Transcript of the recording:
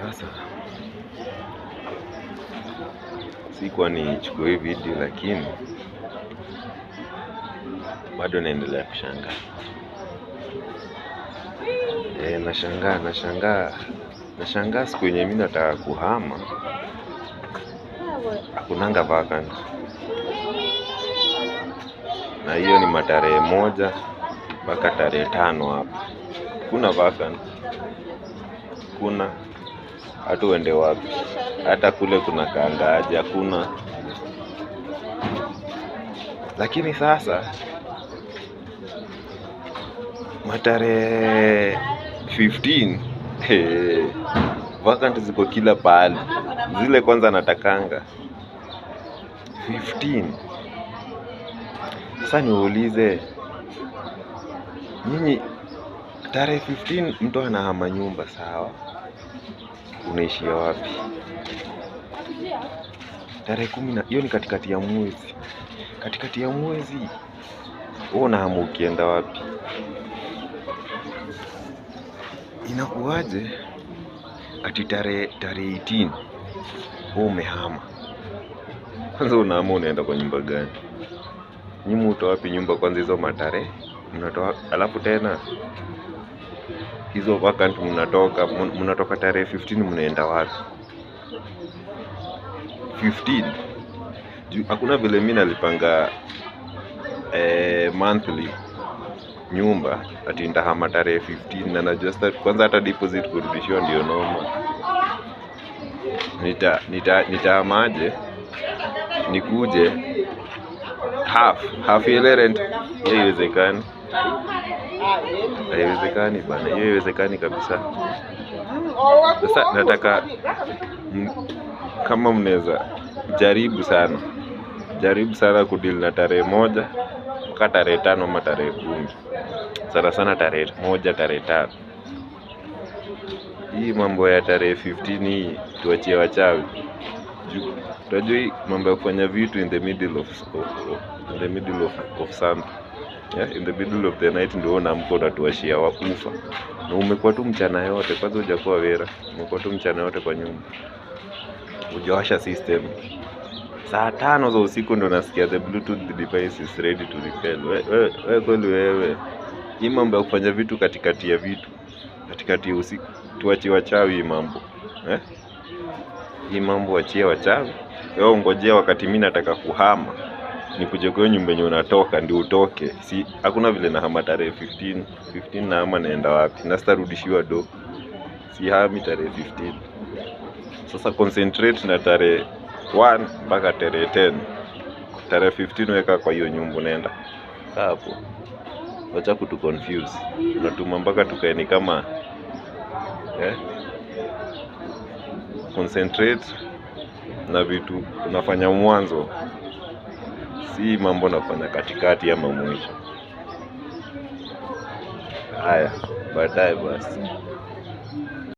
Sasa sikuwa nichukue hii video, lakini bado naendelea kushangaa. Nashangaa siku yenye mimi nataka kuhama hakunanga vacant, na hiyo ni matarehe 1 mpaka tarehe 5 hapa. Kuna vacant, kuna hata uende wapi, hata kule kuna kaangaaje hakuna. Lakini sasa matarehe 15 vacant ziko kila pahali. Zile kwanza natakanga 15. Sasa niulize nyinyi, tarehe 15 mtu anahama nyumba, sawa, unaishia wapi? Tarehe 10, hiyo ni katikati ya mwezi. Katikati ya mwezi wewe unahama ukienda wapi? Inakuwaje ati tarehe 18 wewe umehama? Kwanza unahama unaenda kwa nyumba gani? Nyinyi mtoa wapi nyumba kwanza hizo matarehe mnatoa? Alafu tena hizo vacant mnatoka tarehe 15 mnaenda wapi? 15 hakuna vile mimi nalipanga monthly nyumba ati nitahama tarehe 15 na najua kwanza hata deposit kurudishiwa ndio noma. Nitahamaje nikuje half ile rent? Haiwezekani. Haiwezekani bana, hiyo haiwezekani kabisa. Sasa nataka kama mnaweza jaribu sana kudeal na tarehe 1 mpaka tarehe 5 ama tarehe 10. Sana tarehe 1, tarehe 5. Hii mambo ya tarehe 15 hii tuachie wachawi. Tunajua hii mambo ya kufanya vitu in the middle of something. Yeah, in the middle of the night ndio unaamka unatuashia wakufa. Na umekuwa tu mchana yote, kwanza hujakuwa wera. Umekuwa tu mchana yote kwa nyumba. Hujawasha system. Saa 5 za usiku ndo nasikia the bluetooth device is ready to repair. Wewe kweli wewe. Hii mambo ya kufanya vitu katikati ya usiku, tuachie wachawi hii mambo. Hii mambo wachie wachawi. Wewe ungojea wakati mimi nataka kuhama nikuje kwa nyumba yenye unatoka ndio utoke. Si hakuna vile na hama tarehe 15 na hama naenda wapi? Na sitarudishiwa do. Si hami tarehe 15. Sasa concentrate na tarehe 1 mpaka tarehe 10. Tarehe 15 weka kwa hiyo nyumba unaenda hapo. Wacha kutu confuse. Unatuma mpaka tukae ni kama concentrate na vitu unafanya mwanzo, si mambo nafanya katikati ama mwisho. Haya, baadaye basi.